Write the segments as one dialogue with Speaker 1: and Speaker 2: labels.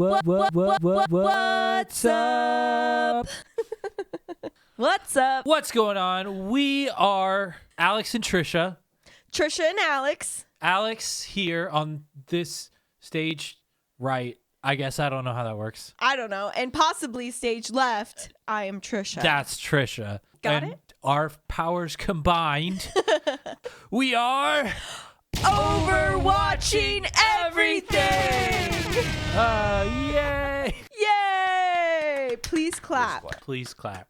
Speaker 1: What's up?
Speaker 2: What's up?
Speaker 1: What's going on? We are Alex and Trisha.
Speaker 2: Trisha and Alex.
Speaker 1: Alex here on this stage right. I guess I don't know how that works.
Speaker 2: I don't know. And possibly stage left, I am Trisha.
Speaker 1: That's Trisha.
Speaker 2: Got
Speaker 1: and
Speaker 2: it?
Speaker 1: Our powers combined, we are
Speaker 2: Overwatching everything!
Speaker 1: Yay!
Speaker 2: Yay! Please clap.
Speaker 1: Please clap.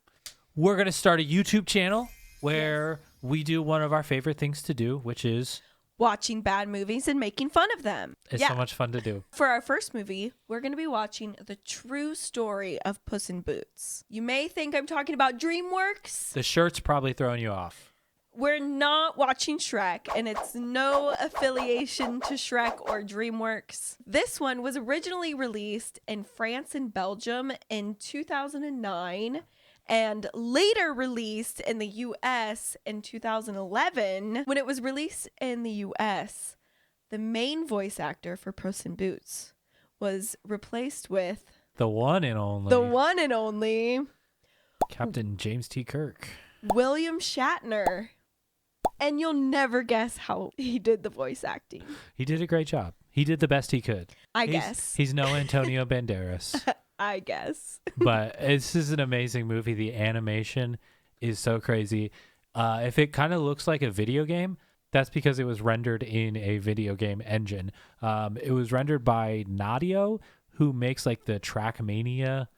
Speaker 1: We're going to start a YouTube channel where we do one of our favorite things to do, which is
Speaker 2: Watching bad movies and making fun of them.
Speaker 1: it's so much fun to do.
Speaker 2: For our first movie, we're going to be watching the true story of Puss in Boots. You may think I'm talking about DreamWorks.
Speaker 1: The shirt's probably throwing you off.
Speaker 2: We're not watching Shrek, and it's no affiliation to Shrek or DreamWorks. This one was originally released in France and Belgium in 2009 and later released in the US in 2011. When it was released in the US, the main voice actor for Puss in Boots was replaced with
Speaker 1: The one and only Captain James T. Kirk.
Speaker 2: William Shatner. And you'll never guess how he did the voice acting.
Speaker 1: He did a great job. He did the best he could.
Speaker 2: I guess.
Speaker 1: He's no Antonio Banderas.
Speaker 2: I guess.
Speaker 1: But this is an amazing movie. The animation is so crazy. If it kind of looks like a video game, that's because it was rendered in a video game engine. It was rendered by Nadio, who makes like the Trackmania,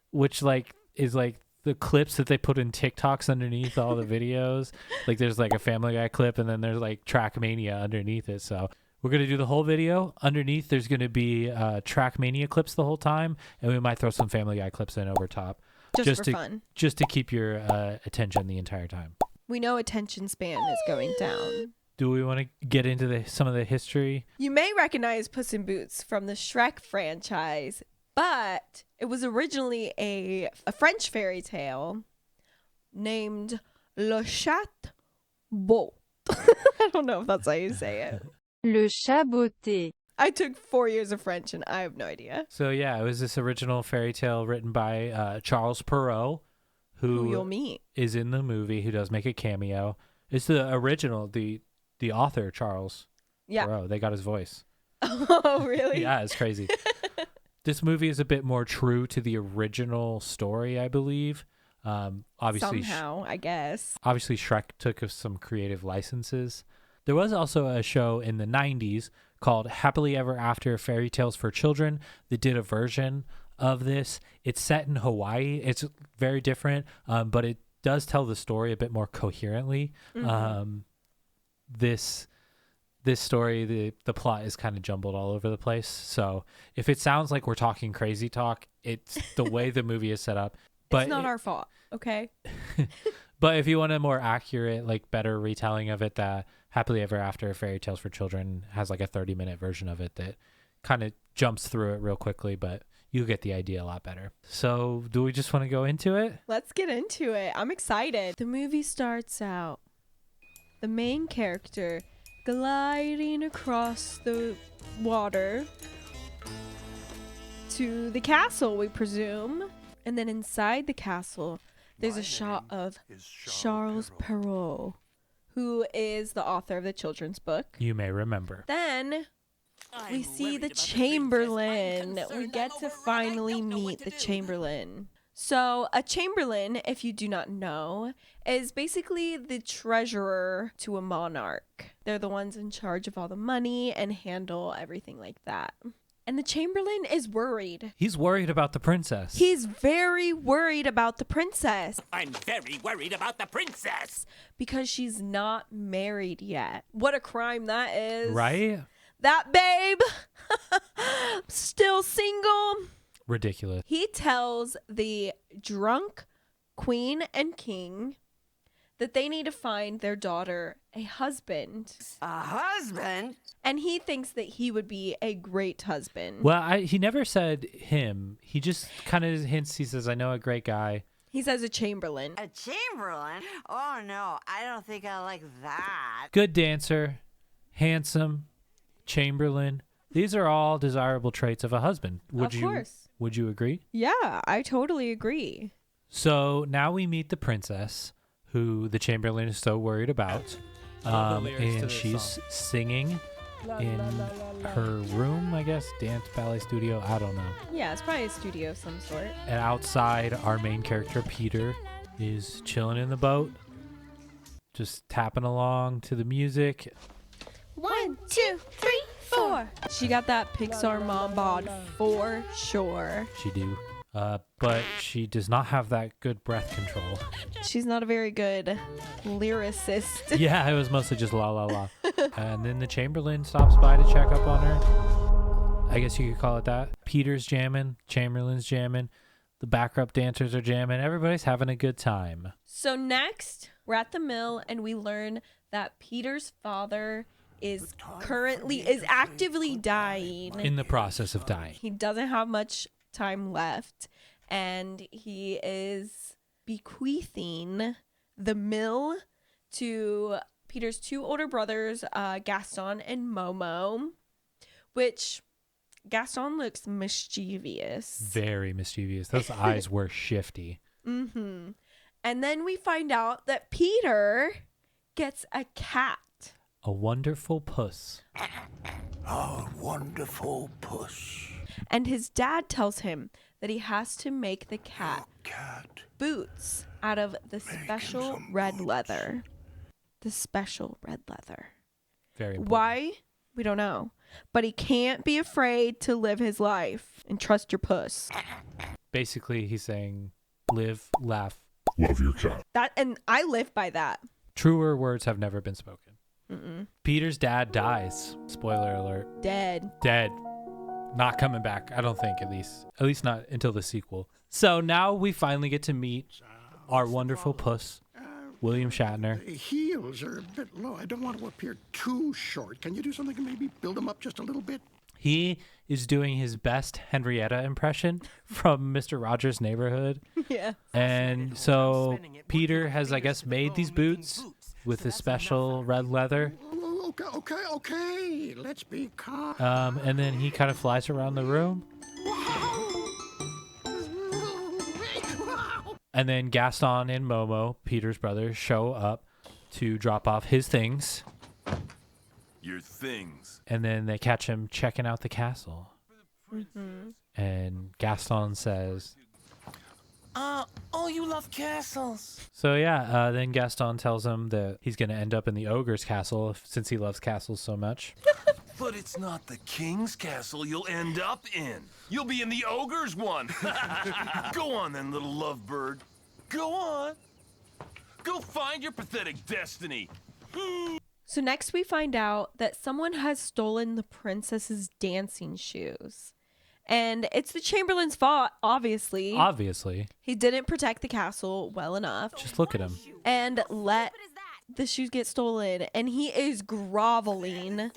Speaker 1: which like is like the clips that they put in TikToks underneath all the videos. Like there's like a Family Guy clip and then there's like Trackmania underneath it. So we're going to do the whole video. Underneath there's going to be Trackmania clips the whole time. And we might throw some Family Guy clips in over top.
Speaker 2: Just for fun.
Speaker 1: Just to keep your attention the entire time.
Speaker 2: We know attention span is going down.
Speaker 1: Do we want to get into some of the history?
Speaker 2: You may recognize Puss in Boots from the Shrek franchise, but it was originally a French fairy tale named Le Chat Beau. I don't know if that's how you say it.
Speaker 3: Le chat beauté.
Speaker 2: I took 4 years of French and I have no idea.
Speaker 1: So yeah, it was this original fairy tale written by Charles Perrault,
Speaker 2: Who you'll meet.
Speaker 1: is in the movie, who does make a cameo. It's the original, the author, Charles Perrault. They got his voice.
Speaker 2: Oh, really?
Speaker 1: Yeah, it's crazy. This movie is a bit more true to the original story, I believe. Obviously,
Speaker 2: Somehow, I guess.
Speaker 1: Obviously, Shrek took some creative licenses. There was also a show in the 90s called Happily Ever After Fairy Tales for Children that did a version of this. It's set in Hawaii. It's very different, but it does tell the story a bit more coherently.
Speaker 2: Mm-hmm.
Speaker 1: This story, the plot is kind of jumbled all over the place. So if it sounds like we're talking crazy talk, it's the way the movie is set up. But
Speaker 2: it's not our fault, okay?
Speaker 1: But if you want a more accurate, like better retelling of it, that Happily Ever After Fairy Tales for Children has like a 30-minute version of it that kind of jumps through it real quickly, but you get the idea a lot better. So do we just want to go into it?
Speaker 2: Let's get into it. I'm excited. The movie starts out. The main character gliding across the water to the castle, we presume. And then inside the castle, there's a shot of Charles Perrault, who is the author of the children's book.
Speaker 1: You may remember.
Speaker 2: Then we see the Chamberlain. We get to finally meet the Chamberlain. So a Chamberlain, if you do not know, is basically the treasurer to a monarch. They're the ones in charge of all the money and handle everything like that. And the Chamberlain is worried.
Speaker 1: He's worried about the princess.
Speaker 2: He's very worried about the princess.
Speaker 4: I'm very worried about the princess.
Speaker 2: Because she's not married yet. What a crime that is.
Speaker 1: Right?
Speaker 2: That babe, still single.
Speaker 1: Ridiculous.
Speaker 2: He tells the drunk queen and king that they need to find their daughter a husband.
Speaker 4: A husband?
Speaker 2: And he thinks that he would be a great husband.
Speaker 1: Well, he never said him. He just kind of hints. He says, I know a great guy.
Speaker 2: He says a chamberlain.
Speaker 5: A chamberlain? Oh, no, I don't think I like that.
Speaker 1: Good dancer. Handsome. Chamberlain. These are all desirable traits of a husband.
Speaker 2: Of course.
Speaker 1: Would you agree?
Speaker 2: Yeah, I totally agree.
Speaker 1: So now we meet the princess, who the Chamberlain is so worried about. And she's singing in her room, I guess, dance, ballet studio, I don't know.
Speaker 2: Yeah, it's probably a studio of some sort.
Speaker 1: And outside, our main character, Peter, is chilling in the boat, just tapping along to the music.
Speaker 2: 1, 2, 3, 4. She got that Pixar mom bod for sure.
Speaker 1: She do. But she does not have that good breath control.
Speaker 2: She's not a very good lyricist.
Speaker 1: Yeah, it was mostly just la la la. And then the Chamberlain stops by to check up on her. I guess you could call it that. Peter's jamming, Chamberlain's jamming, the backup dancers are jamming. Everybody's having a good time.
Speaker 2: So next, we're at the mill and we learn that Peter's father is actively dying.
Speaker 1: In the process of dying.
Speaker 2: He doesn't have much time left, and he is bequeathing the mill to Peter's 2 older brothers, Gaston and Momo, which Gaston looks mischievous.
Speaker 1: Very mischievous. Those eyes were shifty.
Speaker 2: Mm-hmm. And then we find out that Peter gets a cat.
Speaker 1: A wonderful puss.
Speaker 6: Oh, wonderful Puss.
Speaker 2: And his dad tells him that he has to make the cat
Speaker 6: Cat.
Speaker 2: boots out of the special red leather. The special red leather.
Speaker 1: Very important.
Speaker 2: Why? We don't know. But he can't be afraid to live his life and trust your puss.
Speaker 1: Basically, he's saying, live, laugh.
Speaker 6: Love your cat.
Speaker 2: And I live by that.
Speaker 1: Truer words have never been spoken.
Speaker 2: Mm-mm.
Speaker 1: Peter's dad dies. Spoiler alert.
Speaker 2: Dead.
Speaker 1: Dead. Not coming back, I don't think, at least not until the sequel. So now we finally get to meet our wonderful puss, William Shatner.
Speaker 7: The heels are a bit low. I don't want to appear too short. Can you do something to maybe build them up just a little bit?
Speaker 1: He is doing his best Henrietta impression from Mr. Rogers' Neighborhood.
Speaker 2: Yeah.
Speaker 1: And so Peter has, I guess, made these boots with the special red leather.
Speaker 7: Okay. Let's be calm.
Speaker 1: And then he kind of flies around the room. And then Gaston and Momo, Peter's brothers, show up to drop off his things.
Speaker 6: Your things.
Speaker 1: And then they catch him checking out the castle.
Speaker 2: Mm-hmm.
Speaker 1: And Gaston says...
Speaker 8: Oh, you love castles.
Speaker 1: So yeah, then Gaston tells him that he's going to end up in the ogre's castle since he loves castles so much.
Speaker 6: But it's not the king's castle you'll end up in. You'll be in the ogre's one. Go on then, little lovebird. Go on. Go find your pathetic destiny.
Speaker 2: So next we find out that someone has stolen the princess's dancing shoes. And it's the Chamberlain's fault, obviously.
Speaker 1: Obviously.
Speaker 2: He didn't protect the castle well enough.
Speaker 1: Just look at him.
Speaker 2: And let the shoes get stolen. And he is groveling.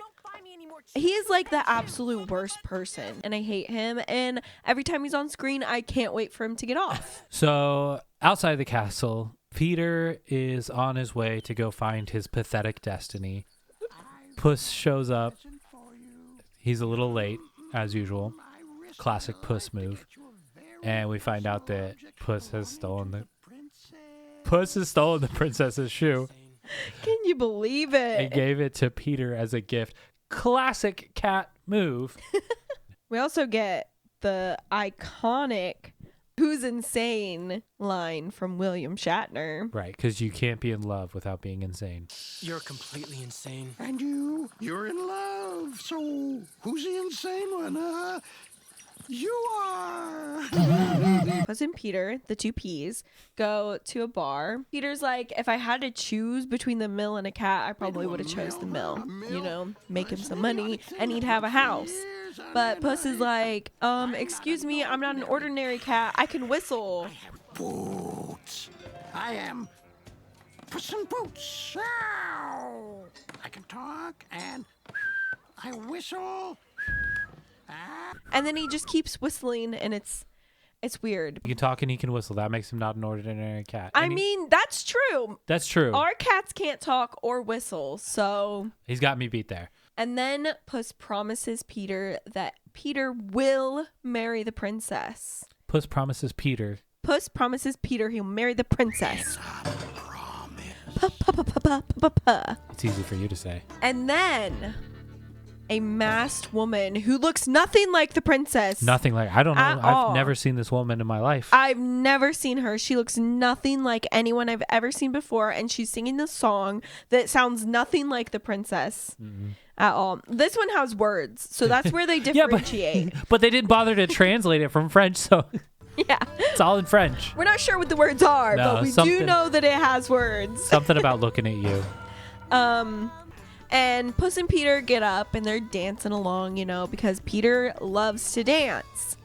Speaker 2: He is like the absolute worst person. And I hate him. And every time he's on screen, I can't wait for him to get off.
Speaker 1: So outside the castle, Peter is on his way to go find his pathetic destiny. Puss shows up. He's a little late, as usual. Classic Puss move. And we find out that Puss has stolen the princess's shoe.
Speaker 2: Can you believe it?
Speaker 1: And gave it to Peter as a gift. Classic cat move.
Speaker 2: We also get the iconic "Who's insane" line from William Shatner.
Speaker 1: Right, because you can't be in love without being insane.
Speaker 8: You're completely insane.
Speaker 7: And you're in love. So who's the insane one? You are.
Speaker 2: Puss and Peter, the 2 P's, go to a bar. Peter's like, if I had to choose between the mill and a cat, I probably would have chose the mill. You know, make him some money and he'd have a house. But Puss is like, excuse me, I'm not an ordinary cat. I can whistle.
Speaker 7: Boots. I am Puss in Boots. Ow. I can talk and I whistle.
Speaker 2: And then he just keeps whistling, and it's weird.
Speaker 1: He can talk and he can whistle. That makes him not an ordinary cat.
Speaker 2: I mean, that's true.
Speaker 1: That's true.
Speaker 2: Our cats can't talk or whistle, so...
Speaker 1: He's got me beat there.
Speaker 2: And then Puss promises Peter that Peter will marry the princess.
Speaker 1: Puss promises Peter.
Speaker 2: Puss promises Peter he'll marry the princess.
Speaker 1: It's easy for you to say.
Speaker 2: And then a masked woman who looks nothing like the princess.
Speaker 1: Nothing like, I don't know.
Speaker 2: At
Speaker 1: I've
Speaker 2: all.
Speaker 1: never seen this woman in my life.
Speaker 2: I've never seen her. She looks nothing like anyone I've ever seen before. And she's singing this song that sounds nothing like the princess at all. This one has words. So that's where they differentiate.
Speaker 1: But they didn't bother to translate it from French, so
Speaker 2: Yeah.
Speaker 1: it's all in French.
Speaker 2: We're not sure what the words are,
Speaker 1: No,
Speaker 2: but we do
Speaker 1: something-
Speaker 2: know that it has words.
Speaker 1: Something about looking at you.
Speaker 2: And Puss and Peter get up and they're dancing along, you know, because Peter loves to dance.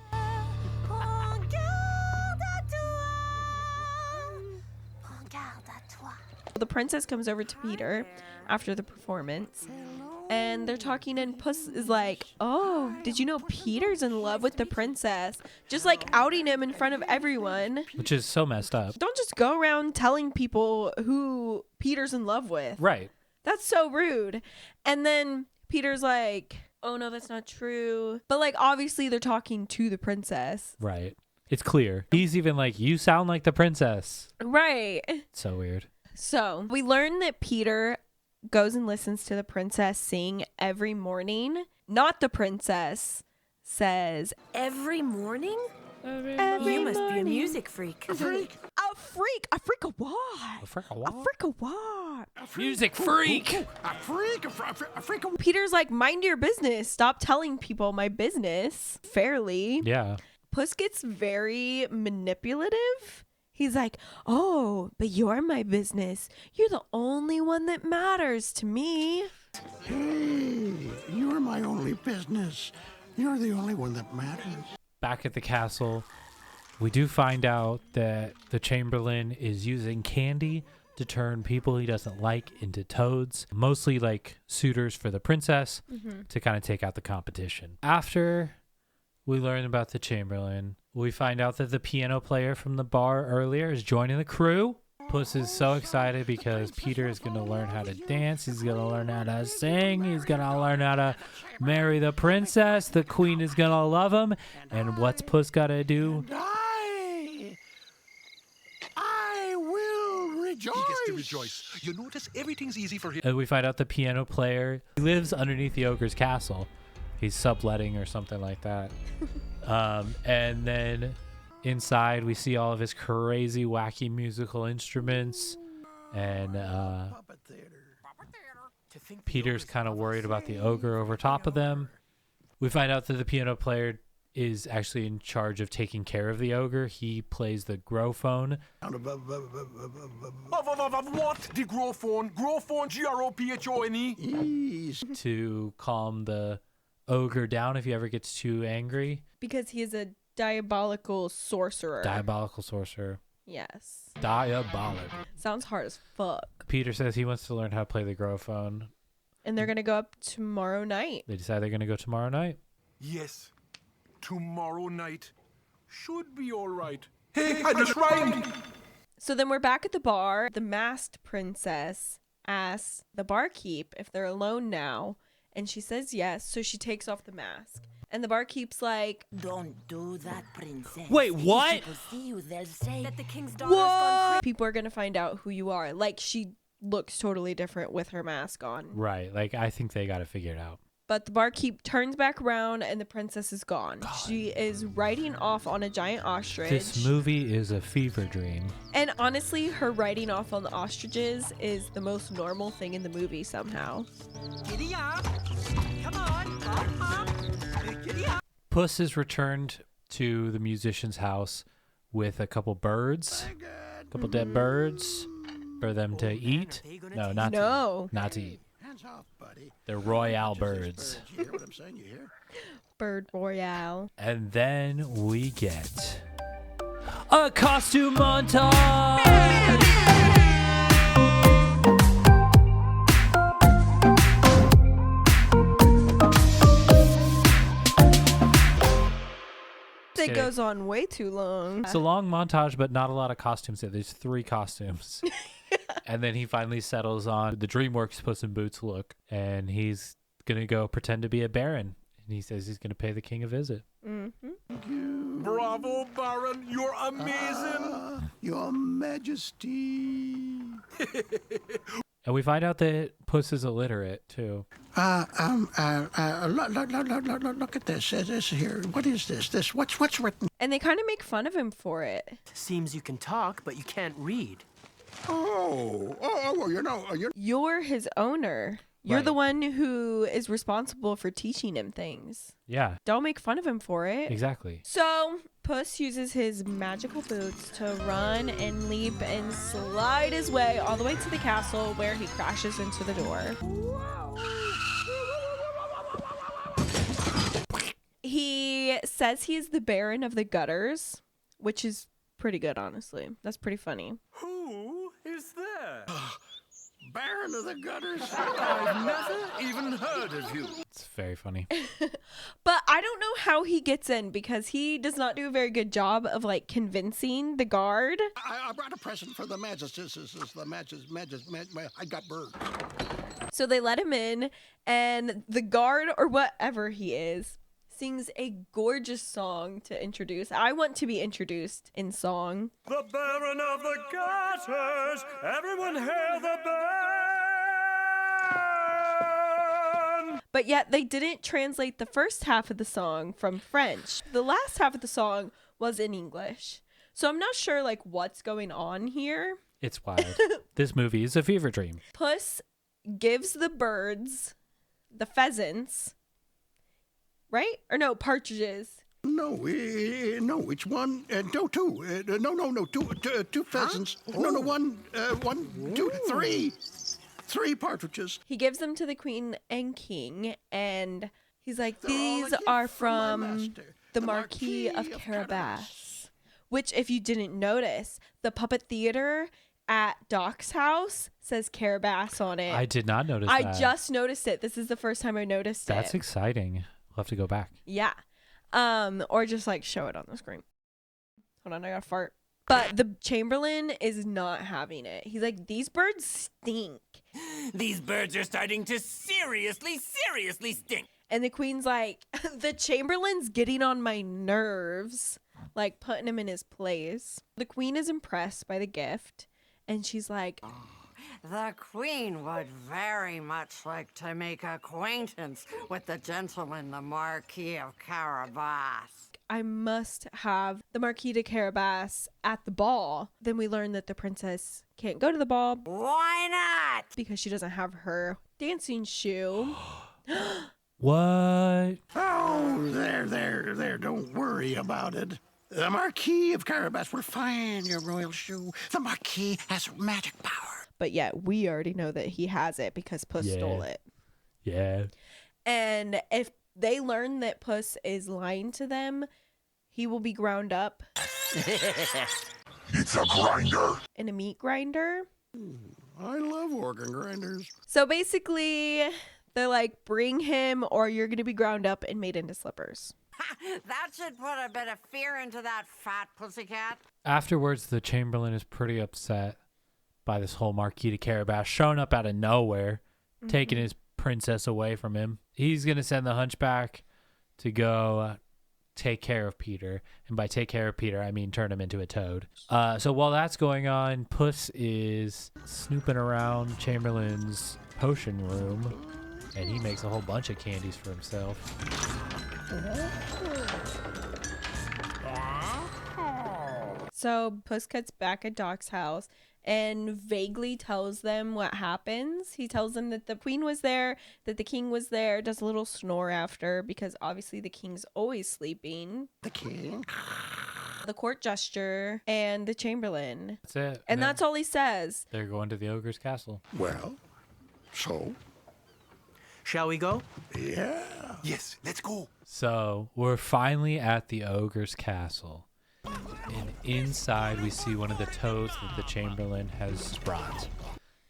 Speaker 2: The princess comes over to Peter after the performance and they're talking, and Puss is like, oh, did you know Peter's in love with the princess? Just like outing him in front of everyone.
Speaker 1: Which is so messed up.
Speaker 2: Don't just go around telling people who Peter's in love with.
Speaker 1: Right.
Speaker 2: That's so rude. And then Peter's like, oh no, that's not true. But like, obviously they're talking to the princess.
Speaker 1: Right. It's clear. He's even like, you sound like the princess.
Speaker 2: Right.
Speaker 1: So weird.
Speaker 2: So we learn that Peter goes and listens to the princess sing every morning. Not the princess says,
Speaker 9: Every morning?
Speaker 2: every
Speaker 9: You must be a
Speaker 2: morning.
Speaker 9: music freak.
Speaker 7: A freak?
Speaker 2: A freak? A freak of what?
Speaker 1: A frick of
Speaker 2: A
Speaker 1: what?
Speaker 2: freak of what?
Speaker 1: Music freak.
Speaker 7: A freak? A freak?
Speaker 2: Peter's like, mind your business. Stop telling people my business. Fairly.
Speaker 1: Yeah.
Speaker 2: Puss gets very manipulative. He's like, oh, but you're my business. You're the only one that matters to me.
Speaker 7: Hey, you're my only business. You're the only one that matters.
Speaker 1: Back at the castle, we do find out that the Chamberlain is using candy to turn people he doesn't like into toads, mostly like suitors for the princess, to kind of take out the competition. After we learn about the Chamberlain, we find out that the piano player from the bar earlier is joining the crew. Puss is so excited because Peter is going to learn how to dance. He's going to learn how to sing. He's going to learn how to marry the princess. The queen is going to love him. And what's Puss got to do?
Speaker 7: I will rejoice.
Speaker 10: He gets to rejoice. You notice everything's easy for him.
Speaker 1: And we find out the piano player lives underneath the ogre's castle. He's subletting or something like that. And then inside we see all of his crazy, wacky musical instruments. And
Speaker 7: Puppet theater.
Speaker 1: Peter's kind of worried about the ogre over top of them. We find out that the piano player is actually in charge of taking care of the ogre. He plays the grophone.
Speaker 10: What? The grophone? Grophone, Grophone.
Speaker 7: Ease.
Speaker 1: To calm the ogre down if he ever gets too angry.
Speaker 2: Because he is a diabolical sorcerer.
Speaker 1: Diabolical sorcerer.
Speaker 2: Yes.
Speaker 1: Diabolic.
Speaker 2: Sounds hard as fuck.
Speaker 1: Peter says he wants to learn how to play the grophone.
Speaker 2: And they're going to go up tomorrow night.
Speaker 1: They decide they're going to go tomorrow night.
Speaker 10: Yes. Tomorrow night should be all right. Hey, I just rhymed.
Speaker 2: So then we're back at the bar. The masked princess asks the barkeep if they're alone now. And she says yes. So she takes off the mask. And the barkeep's like,
Speaker 9: Don't do that, princess.
Speaker 1: Wait, what?
Speaker 9: If people see you, they'll say
Speaker 5: That the king's daughter's gone
Speaker 2: what?
Speaker 5: crazy.
Speaker 2: People are going to find out who you are. Like, she looks totally different with her mask on.
Speaker 1: Right. Like, I think they got to figure it out.
Speaker 2: But the barkeep turns back around and the princess is gone. She is riding off on a giant ostrich.
Speaker 1: This movie is a fever dream.
Speaker 2: And honestly, her riding off on the ostriches is the most normal thing in the movie somehow.
Speaker 4: Giddy up. Come on. Hop, hop. Giddy up.
Speaker 1: Puss is returned to the musician's house with a couple birds, a couple dead birds for them to eat. No, not to
Speaker 2: No.
Speaker 1: eat. Not to eat.
Speaker 7: Hands off, buddy.
Speaker 1: They're royale birds.
Speaker 7: You hear what I'm saying? You hear?
Speaker 2: Bird Royale.
Speaker 1: And then we get a costume montage.
Speaker 2: It
Speaker 1: kidding.
Speaker 2: goes on way too long.
Speaker 1: It's a long montage, but not a lot of costumes. There's 3 costumes. And then he finally settles on the DreamWorks Puss in Boots look, and he's gonna go pretend to be a baron, and he says he's gonna pay the king a visit.
Speaker 10: Bravo, Baron. You're amazing.
Speaker 7: Your Majesty.
Speaker 1: And we find out that Puss is illiterate too.
Speaker 7: Look at this. This here. What is this? What's written?
Speaker 2: And they kind of make fun of him for it.
Speaker 8: Seems you can talk, but you can't read.
Speaker 7: Well,
Speaker 2: You're his owner. You're
Speaker 1: Right.
Speaker 2: the one who is responsible for teaching him things.
Speaker 1: Yeah,
Speaker 2: Don't make fun of him for it.
Speaker 1: exactly.
Speaker 2: So, Puss uses his magical boots to run and leap and slide his way all the way to the castle, where he crashes into the door. He says he's the Baron of the Gutters, which is pretty good, honestly. That's pretty funny.
Speaker 10: Who is there?
Speaker 7: Baron of the Gutters.
Speaker 10: I've never even heard of you.
Speaker 1: It's very funny.
Speaker 2: But I don't know how he gets in, because he does not do a very good job of like convincing the guard.
Speaker 7: I brought a present for the Majesty. I got bird.
Speaker 2: So they let him in, and the guard, or whatever he is, sings a gorgeous song to introduce. I want to be introduced in song.
Speaker 10: The Baron of the Gutters. Everyone hail the Baron.
Speaker 2: But yet they didn't translate the first half of the song from French. The last half of the song was in English. So I'm not sure like what's going on here.
Speaker 1: It's wild. This movie is a fever dream.
Speaker 2: Puss gives the birds, the pheasants, right? Or no, partridges.
Speaker 7: No, it's one. No, two. No, two pheasants. No, one, two, three. Three partridges.
Speaker 2: He gives them to the queen and king, and he's like,
Speaker 7: They're all a
Speaker 2: these
Speaker 7: gift
Speaker 2: are
Speaker 7: from my
Speaker 2: from
Speaker 7: master,
Speaker 2: the Marquis of Carabas. Which, if you didn't notice, the puppet theater at Doc's house says Carabas on it.
Speaker 1: I did not notice
Speaker 2: I
Speaker 1: that.
Speaker 2: just noticed it. This is the first time I noticed it.
Speaker 1: That's exciting. We'll have to go back.
Speaker 2: Yeah. Or just like show it on the screen. Hold on, I gotta fart. But the Chamberlain is not having it. He's like, these birds stink.
Speaker 8: These birds are starting to seriously stink.
Speaker 2: And the queen's like, the Chamberlain's getting on my nerves, like putting him in his place. The queen is impressed by the gift, and she's like,
Speaker 5: The Queen would very much like to make acquaintance with the gentleman, the Marquis of Carabas.
Speaker 2: I must have the Marquis de Carabas at the ball. Then we learn that the princess can't go to the ball.
Speaker 5: Why not?
Speaker 2: Because she doesn't have her dancing shoe.
Speaker 1: What?
Speaker 7: Oh, there. Don't worry about it. The Marquis of Carabas will find your royal shoe. The Marquis has magic power.
Speaker 2: But yet we already know that he has it because Puss stole it.
Speaker 1: Yeah.
Speaker 2: And if they learn that Puss is lying to them, he will be ground up.
Speaker 7: It's a grinder.
Speaker 2: In a meat grinder.
Speaker 7: I love organ grinders.
Speaker 2: So basically, they're like, bring him or you're going to be ground up and made into slippers.
Speaker 5: That should put a bit of fear into that fat pussycat.
Speaker 1: Afterwards, the Chamberlain is pretty upset by this whole Marquis de Carabas showing up out of nowhere, taking his princess away from him. He's going to send the hunchback to go take care of Peter. And by take care of Peter, I mean turn him into a toad. So while that's going on, Puss is snooping around Chamberlain's potion room, and he makes a whole bunch of candies for himself.
Speaker 2: So Puss gets back at Doc's house and vaguely tells them what happens. He tells them that the queen was there, that the king was there, does a little snore after because obviously the king's always sleeping.
Speaker 7: The king.
Speaker 2: The court gesture and the Chamberlain.
Speaker 1: That's it.
Speaker 2: And that's all he says.
Speaker 1: They're going to the ogre's castle.
Speaker 7: Well, so?
Speaker 8: Shall we go?
Speaker 7: Yeah.
Speaker 10: Yes, let's go.
Speaker 1: So we're finally at the ogre's castle. And inside we see one of the toads that the Chamberlain has brought.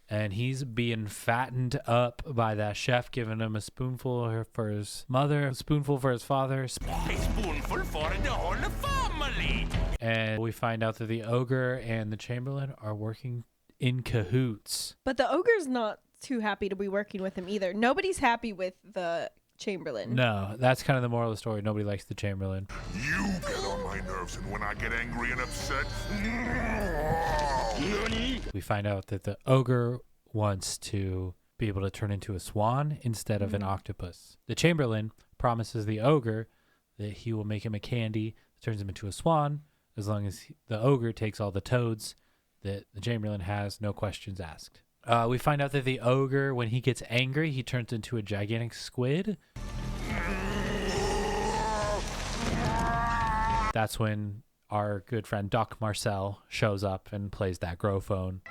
Speaker 1: And he's being fattened up by that chef, giving him a spoonful for his mother, a spoonful for his father.
Speaker 6: A spoonful for the whole family.
Speaker 1: And we find out that the ogre and the Chamberlain are working in cahoots.
Speaker 2: But the ogre's not too happy to be working with him either. Nobody's happy with the Chamberlain.
Speaker 1: No, that's kind of the moral of the story. Nobody likes the Chamberlain.
Speaker 10: You get on my nerves, and when I get angry and upset,
Speaker 1: We find out that the ogre wants to be able to turn into a swan instead of an octopus. The Chamberlain promises the ogre that he will make him a candy that turns him into a swan as long as the ogre takes all the toads that the Chamberlain has, no questions asked. We find out that the ogre, when he gets angry, he turns into a gigantic squid. That's when our good friend Doc Marcel shows up and plays that gramophone,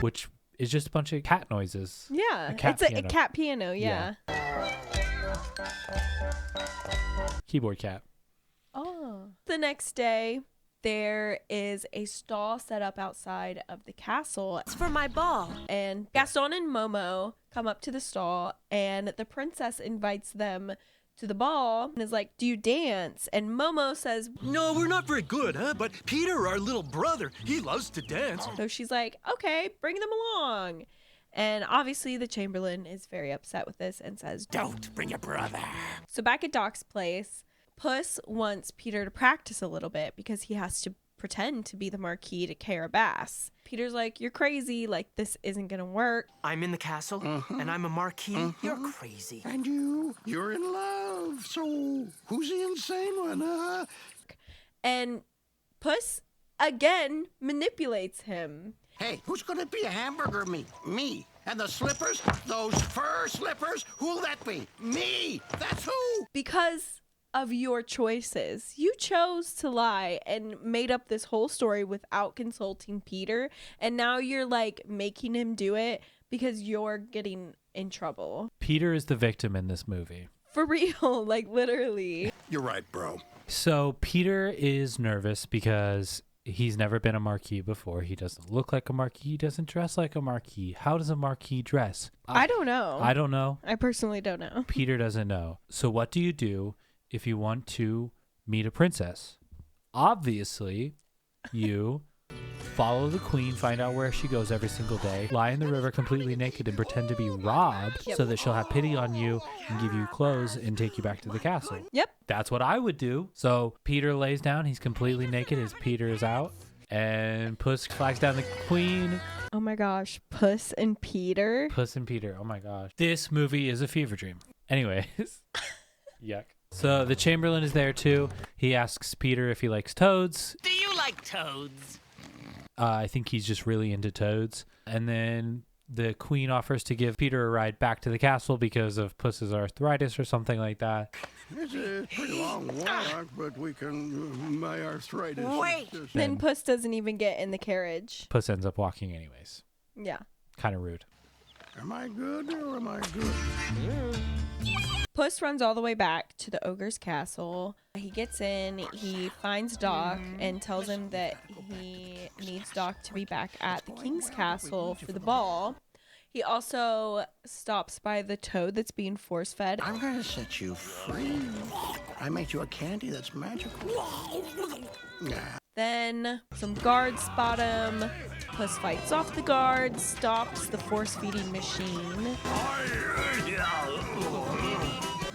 Speaker 1: which is just a bunch of cat noises.
Speaker 2: Yeah,
Speaker 1: it's
Speaker 2: a cat piano. Yeah.
Speaker 1: Keyboard cat.
Speaker 2: Oh. The next day, there is a stall set up outside of the castle.
Speaker 9: It's for my ball.
Speaker 2: And Gaston and Momo come up to the stall, and the princess invites them to the ball and is like, do you dance? And Momo says,
Speaker 4: No, we're not very good, huh? But Peter, our little brother, he loves to dance.
Speaker 2: so she's like, okay, bring them along. And obviously the Chamberlain is very upset with this and says,
Speaker 8: Don't bring your brother.
Speaker 2: So back at Doc's place, Puss wants Peter to practice a little bit because he has to pretend to be the Marquis to Carabas. Peter's like, you're crazy. Like, this isn't going to work.
Speaker 4: I'm in the castle, and I'm a marquis. You're crazy.
Speaker 7: And you're in love. So who's the insane one, huh?
Speaker 2: And Puss, again, manipulates him.
Speaker 7: Hey, who's gonna be a hamburger meat? Me. And the slippers? Those fur slippers? Who'll that be? Me! That's who!
Speaker 2: Because of your choices. You chose to lie and made up this whole story without consulting Peter. And now you're like making him do it because you're getting in trouble.
Speaker 1: Peter is the victim in this movie.
Speaker 2: For real, like literally.
Speaker 7: You're right, bro.
Speaker 1: So Peter is nervous because he's never been a marquis before. He doesn't look like a marquis. He doesn't dress like a marquis. How does a marquis dress?
Speaker 2: I don't know.
Speaker 1: I don't know.
Speaker 2: I personally don't know.
Speaker 1: Peter doesn't know. So what do you do if you want to meet a princess? Obviously, you follow the queen, find out where she goes every single day, lie in the river completely naked and pretend to be robbed so that she'll have pity on you and give you clothes and take you back to the castle.
Speaker 2: Yep.
Speaker 1: That's what I would do. So Peter lays down. He's completely naked. His Peter is out. And Puss flags down the queen.
Speaker 2: Oh my gosh. Puss and Peter.
Speaker 1: Puss and Peter. Oh my gosh. This movie is a fever dream. Anyways. Yuck. So the Chamberlain is there too. He asks Peter if he likes toads.
Speaker 8: Do you like toads?
Speaker 1: I think he's just really into toads. And then the queen offers to give Peter a ride back to the castle because of Puss's arthritis or something like that.
Speaker 7: It's a pretty long walk, but we can, my arthritis.
Speaker 5: Wait.
Speaker 2: Then Puss doesn't even get in the carriage.
Speaker 1: Puss ends up walking anyways.
Speaker 2: Yeah.
Speaker 1: Kind of rude.
Speaker 7: Am I good or am I good?
Speaker 2: Puss runs all the way back to the ogre's castle. He gets in, he finds Doc and tells him that he needs Doc to be back at the king's castle for the ball. He also stops by the toad that's being force-fed.
Speaker 7: I'm gonna set you free. I made you a candy that's magical. Yeah.
Speaker 2: Then some guards spot him. Puss fights off the guards, stops the force-feeding machine.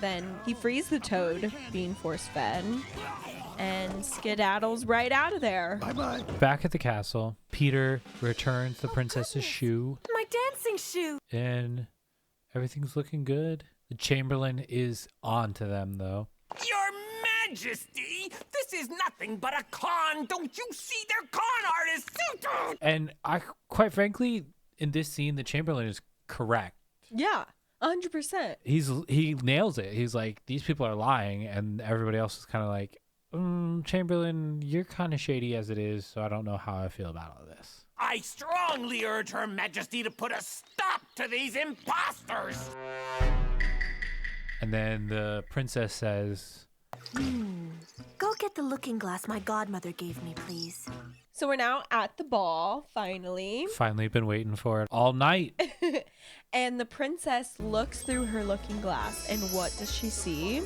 Speaker 2: Then he frees the toad being force-fed and skedaddles right out of there.
Speaker 7: Bye-bye.
Speaker 1: Back at the castle, Peter returns the princess's shoe.
Speaker 9: My dancing shoe.
Speaker 1: And everything's looking good. The Chamberlain is on to them, though.
Speaker 8: Your Majesty, this is nothing but a con. Don't you see they're con artists?
Speaker 1: And I, quite frankly, in this scene, the Chamberlain is correct.
Speaker 2: Yeah, 100%.
Speaker 1: He nails it. He's like, these people are lying, and everybody else is kind of like, Chamberlain, you're kind of shady as it is, so I don't know how I feel about all this.
Speaker 8: I strongly urge Her Majesty to put a stop to these imposters.
Speaker 1: And then the princess says,
Speaker 9: Go get the looking glass my godmother gave me, please.
Speaker 2: So we're now at the ball, finally.
Speaker 1: finally been waiting for it all night.
Speaker 2: And the princess looks through her looking glass, and what does she see?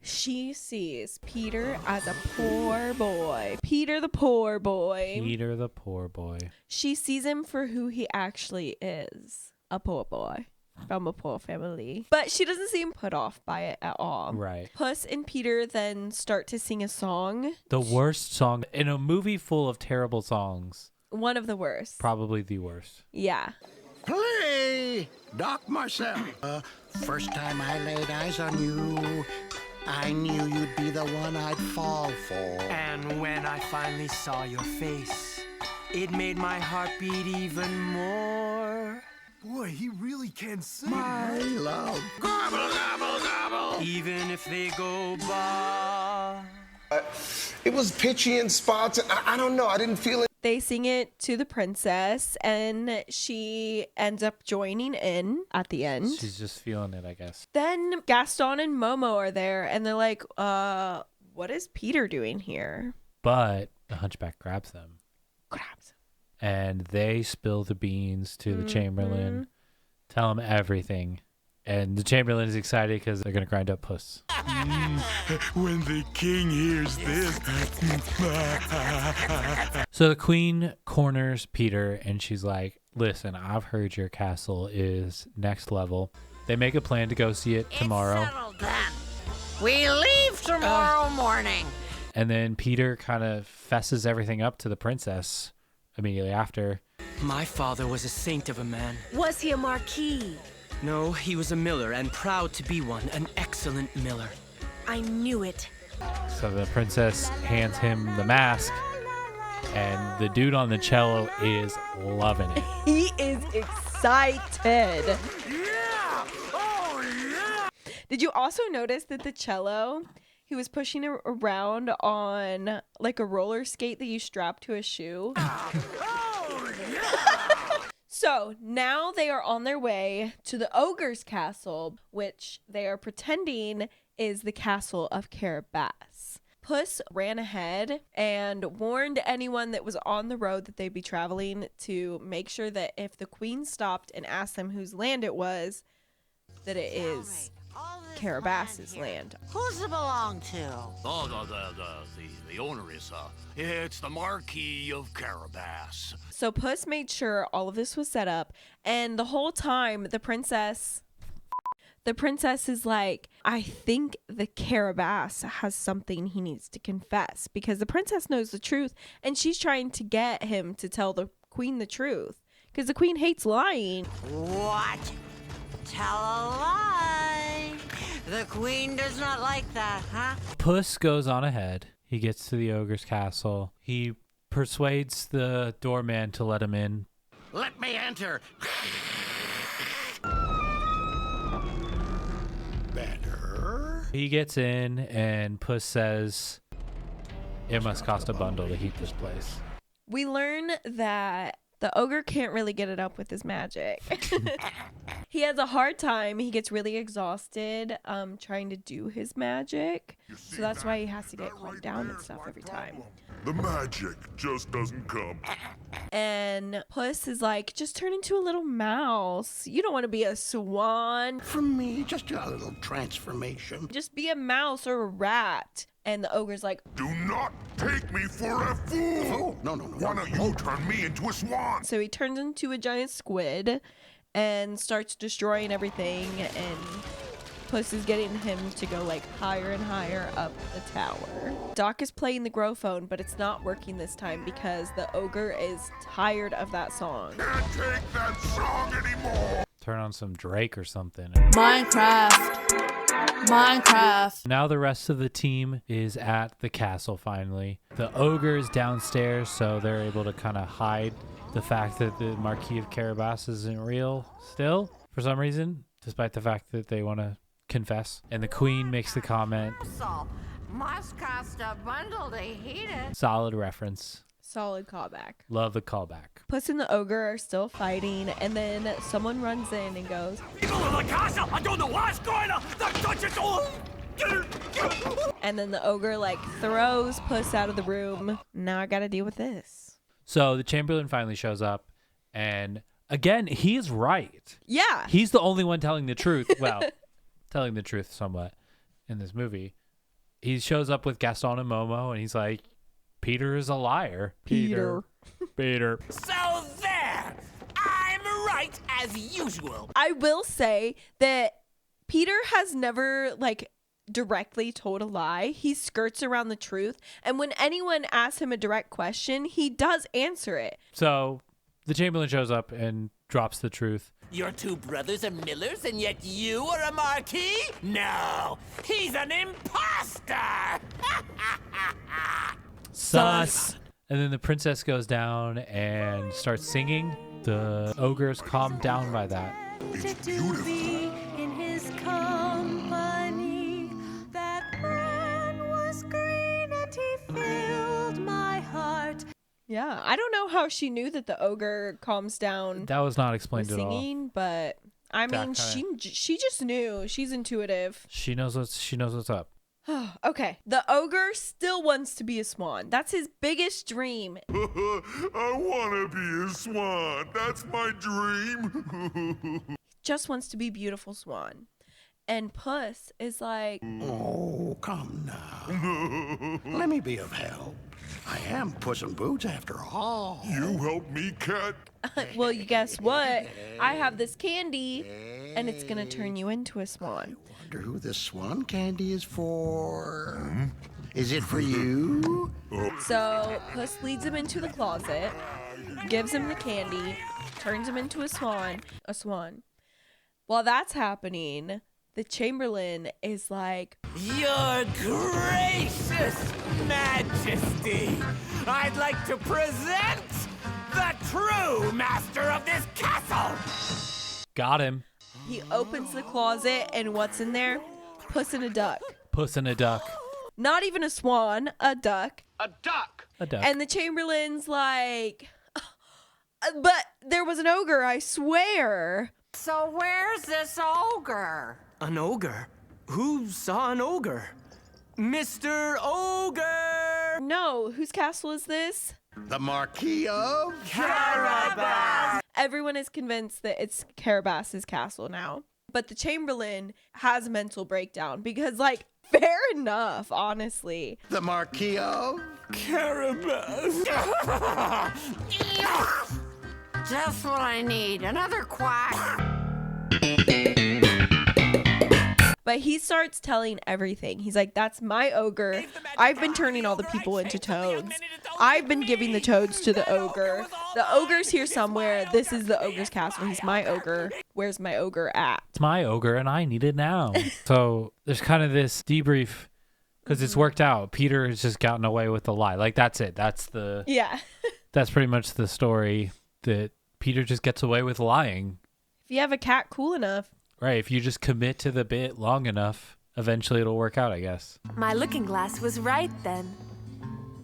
Speaker 2: She sees Peter as a poor boy. Peter the poor boy.
Speaker 1: Peter the poor boy.
Speaker 2: She sees him for who he actually is. A poor boy from a poor family. But she doesn't seem put off by it at all.
Speaker 1: Right.
Speaker 2: Puss and Peter then start to sing a song.
Speaker 1: The worst song in a movie full of terrible songs.
Speaker 2: One of the worst.
Speaker 1: Probably the worst.
Speaker 2: Yeah.
Speaker 7: Play, Doc Marcel. First time I laid eyes on you, I knew you'd be the one I'd fall for.
Speaker 8: And when I finally saw your face, it made my heart beat even more.
Speaker 10: Boy, he really can sing.
Speaker 7: My love. Gobble, gobble, gobble.
Speaker 8: Even if they go by.
Speaker 11: It was pitchy in spots. I don't know. I didn't feel it.
Speaker 2: They sing it to the princess, and she ends up joining in at the end.
Speaker 1: She's just feeling it, I guess.
Speaker 2: Then Gaston and Momo are there, and they're like, what is Peter doing here?
Speaker 1: But the hunchback grabs them.
Speaker 2: Grabs him.
Speaker 1: And they spill the beans to the Chamberlain, tell him everything. And the Chamberlain is excited because they're going to grind up Puss.
Speaker 10: When the king hears this.
Speaker 1: So the queen corners Peter and she's like, listen, I've heard your castle is next level. They make a plan to go see it tomorrow.
Speaker 5: It's settled then. We leave tomorrow morning.
Speaker 1: And then Peter kind of fesses everything up to the princess immediately after.
Speaker 8: My father was a saint of a man.
Speaker 9: Was he a marquis?
Speaker 8: No, he was a miller and proud to be one, an excellent miller.
Speaker 9: I knew it.
Speaker 1: So the princess hands him the mask, and the dude on the cello is loving it.
Speaker 2: He is excited.
Speaker 10: Yeah! Oh, yeah!
Speaker 2: Did you also notice that the cello, he was pushing it around on like a roller skate that you strap to a shoe?
Speaker 10: Oh, yeah!
Speaker 2: So now they are on their way to the ogre's castle, which they are pretending is the castle of Carabas. Puss ran ahead and warned anyone that was on the road that they'd be traveling to make sure that if the queen stopped and asked them whose land it was, that it is Carabas's land.
Speaker 5: Who's it belong to?
Speaker 6: Oh, the owner is, it's the Marquis of Carabas.
Speaker 2: So Puss made sure all of this was set up, and the whole time the princess is like, I think the Carabas has something he needs to confess, because the princess knows the truth and she's trying to get him to tell the queen the truth because the queen hates lying.
Speaker 5: What? Tell a lie. The queen does not like that, huh?
Speaker 1: Puss goes on ahead. He gets to the ogre's castle. He persuades the doorman to let him in.
Speaker 7: Let me enter. Better.
Speaker 1: He gets in and Puss says, it must cost a bundle to heat this place.
Speaker 2: We learn that the ogre can't really get it up with his magic. He has a hard time. He gets really exhausted trying to do his magic. So that's why he has to get calmed down and stuff every time.
Speaker 10: The magic just doesn't come.
Speaker 2: And Puss is like, just turn into a little mouse. You don't want to be a swan.
Speaker 7: From me, just a little transformation.
Speaker 2: Just be a mouse or a rat. And the ogre's like,
Speaker 10: Do not take me for a fool!
Speaker 7: Oh, no.
Speaker 10: Why don't you turn me into a swan?
Speaker 2: so he turns into a giant squid and starts destroying everything. And Puss is getting him to go like higher and higher up the tower. Doc is playing the gramophone, but it's not working this time because the ogre is tired of that song.
Speaker 10: Can't take that song anymore!
Speaker 1: Turn on some Drake or something.
Speaker 12: Minecraft.
Speaker 1: Now the rest of the team is at the castle finally. The ogre is downstairs, so they're able to kind of hide the fact that the Marquis of Carabas isn't real still, for some reason, despite the fact that they want to confess. And the queen makes the comment.
Speaker 5: Must cost a bundle to heat it.
Speaker 1: Solid reference.
Speaker 2: Solid callback.
Speaker 1: Love the callback.
Speaker 2: Puss and the ogre are still fighting, and then someone runs in and goes,
Speaker 8: People of the castle, I don't know what's going on. The Duchess,
Speaker 2: and then the ogre like throws Puss out of the room. Now I gotta deal with this.
Speaker 1: So the Chamberlain finally shows up, and again, he is right.
Speaker 2: Yeah.
Speaker 1: He's the only one telling the truth. Well, telling the truth somewhat in this movie. he shows up with Gaston and Momo, and he's like, Peter is a liar. Peter.
Speaker 8: So there! I'm right as usual.
Speaker 2: I will say that Peter has never, like, directly told a lie. He skirts around the truth. And when anyone asks him a direct question, he does answer it.
Speaker 1: So the Chamberlain shows up and drops the truth.
Speaker 8: Your two brothers are millers, and yet you are a marquis? No, he's an imposter!
Speaker 1: Sus. And then the princess goes down and starts singing. The ogres calm down by that.
Speaker 4: It's beautiful. In his company, that man was green and he filled my heart.
Speaker 2: Yeah, I don't know how she knew that the ogre calms down
Speaker 1: That was not
Speaker 2: with
Speaker 1: explained at all.
Speaker 2: singing, but I mean, she just knew. She's intuitive.
Speaker 1: She knows what's up.
Speaker 2: Okay, the ogre still wants to be a swan. That's his biggest dream.
Speaker 10: I want to be a swan. That's my dream.
Speaker 2: Just wants to be beautiful swan. And Puss is like,
Speaker 7: Oh, come now. Let me be of help. I am Puss in Boots after all.
Speaker 10: You help me, cat.
Speaker 2: well, you guess what? I have this candy, and it's gonna turn you into a swan.
Speaker 7: I wonder who this swan candy is for. Is it for you?
Speaker 2: So Puss leads him into the closet, gives him the candy, turns him into a swan. While that's happening, the Chamberlain is like,
Speaker 8: Your gracious majesty, I'd like to present the true master of this castle.
Speaker 1: Got him.
Speaker 2: he opens the closet, and what's in there? Puss and a duck.
Speaker 1: Puss and a duck.
Speaker 2: Not even a swan, a duck.
Speaker 6: A duck.
Speaker 1: A duck.
Speaker 2: And the Chamberlain's like, but there was an ogre, I swear.
Speaker 5: So where's this ogre?
Speaker 13: An ogre? Who saw an ogre? Mr. Ogre!
Speaker 2: No, whose castle is this?
Speaker 7: The Marquis of
Speaker 2: Carabas. Everyone is convinced that it's Carabas's castle now. But the Chamberlain has a mental breakdown because, like, fair enough, honestly.
Speaker 7: The Marquis of
Speaker 13: Carabas.
Speaker 5: Just what I need. Another quack.
Speaker 2: But he starts telling everything. He's like, that's my ogre. I've been turning all the people into toads. I've been giving the toads to the ogre. The ogre's here somewhere. This is the ogre's castle. He's my ogre. Where's my ogre at?
Speaker 1: It's my ogre and I need it now. So there's kind of this debrief because it's worked out. Peter has just gotten away with the lie. Like, that's it. That's the...
Speaker 2: Yeah.
Speaker 1: That's pretty much the story, that Peter just gets away with lying.
Speaker 2: If you have a cat cool enough.
Speaker 1: Right, if you just commit to the bit long enough, eventually it'll work out, I guess.
Speaker 12: My looking glass was right then.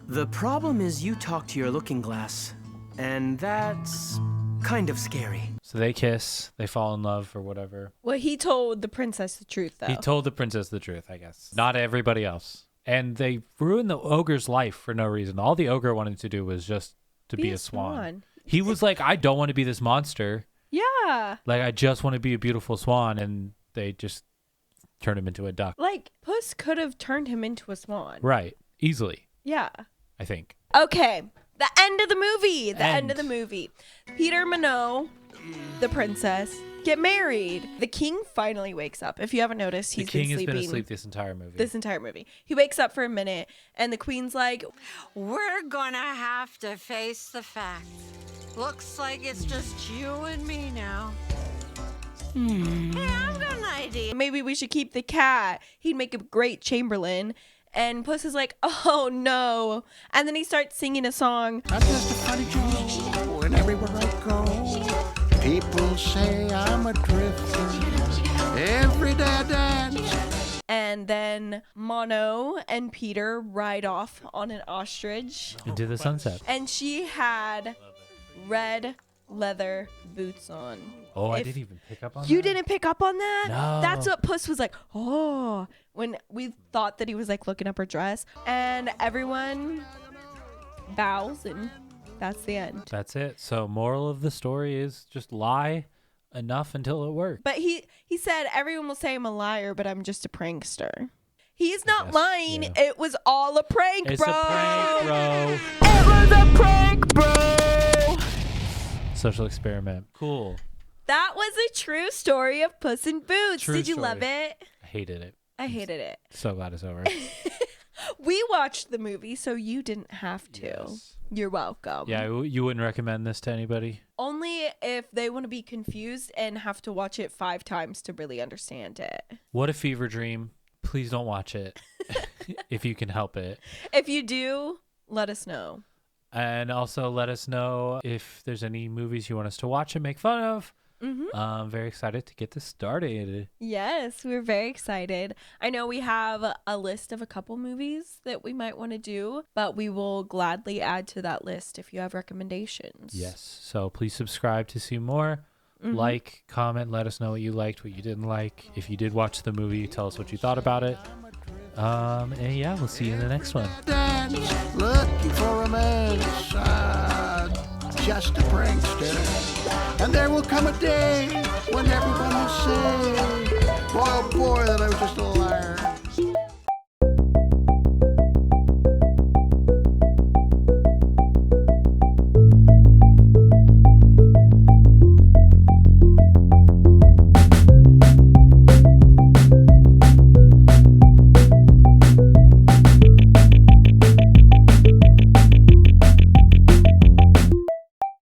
Speaker 13: The problem is you talk to your looking glass, and that's kind of scary.
Speaker 1: So they kiss, they fall in love or whatever.
Speaker 2: Well, he told the princess the truth, though.
Speaker 1: He told the princess the truth, I guess. Not everybody else. And they ruined the ogre's life for no reason. All the ogre wanted to do was just to be a swan. He was like, I don't want to be this monster.
Speaker 2: Yeah.
Speaker 1: Like, I just want to be a beautiful swan, and they just turned him into a duck.
Speaker 2: Like, Puss could have turned him into a swan.
Speaker 1: Right. Easily.
Speaker 2: Yeah.
Speaker 1: I think.
Speaker 2: Okay. The end of the movie. The end of the movie. Peter and Minot, the princess, get married. The king finally wakes up. If you haven't noticed, he's been sleeping.
Speaker 1: The king has been asleep this entire movie.
Speaker 2: He wakes up for a minute, and the queen's like,
Speaker 5: We're gonna have to face the fact. Looks like it's just you and me now. Hey, I've got an idea.
Speaker 2: maybe we should keep the cat. He'd make a great Chamberlain. And Puss is like, oh no. And then he starts singing a song.
Speaker 7: I'm just a funny Joe, and everywhere I go, people say I'm a drifter. Every day I dance.
Speaker 2: And then Mono and Peter ride off on an ostrich.
Speaker 1: Into the sunset.
Speaker 2: And she had red leather boots on.
Speaker 1: Oh, I didn't even pick up on that?
Speaker 2: You didn't pick up on that?
Speaker 1: No.
Speaker 2: That's what Puss was like, oh, when we thought that he was like looking up her dress. And everyone bows, and that's the end.
Speaker 1: That's it. So moral of the story is just lie enough until it works.
Speaker 2: But he said, everyone will say I'm a liar, but I'm just a prankster. He's not lying. Yeah. It was all a prank,
Speaker 1: it's
Speaker 2: bro.
Speaker 1: It's a prank, bro.
Speaker 2: It was a prank, bro.
Speaker 1: Social experiment. Cool.
Speaker 2: That was a true story of Puss in Boots. Did you love it?
Speaker 1: I hated it.
Speaker 2: I hated it.
Speaker 1: So glad it's over.
Speaker 2: We watched the movie, so you didn't have to.
Speaker 1: Yes.
Speaker 2: You're welcome.
Speaker 1: Yeah, you wouldn't recommend this to anybody?
Speaker 2: Only if they want to be confused and have to watch it 5 times to really understand it.
Speaker 1: What a fever dream. Please don't watch it if you can help it.
Speaker 2: If you do, let us know.
Speaker 1: And also let us know if there's any movies you want us to watch and make fun of.
Speaker 2: Mm-hmm.
Speaker 1: I'm very excited to get this started.
Speaker 2: Yes, we're very excited. I know we have a list of a couple movies that we might want to do, but we will gladly add to that list if you have recommendations.
Speaker 1: Yes. So please subscribe to see more. Mm-hmm. Like, comment, let us know what you liked, what you didn't like. If you did watch the movie, tell us what you thought about it. And yeah, we'll see you in the next one.
Speaker 7: Looking for romance, just a prankster. And there will come a day when everyone will say, boy, oh boy, that I was just a liar.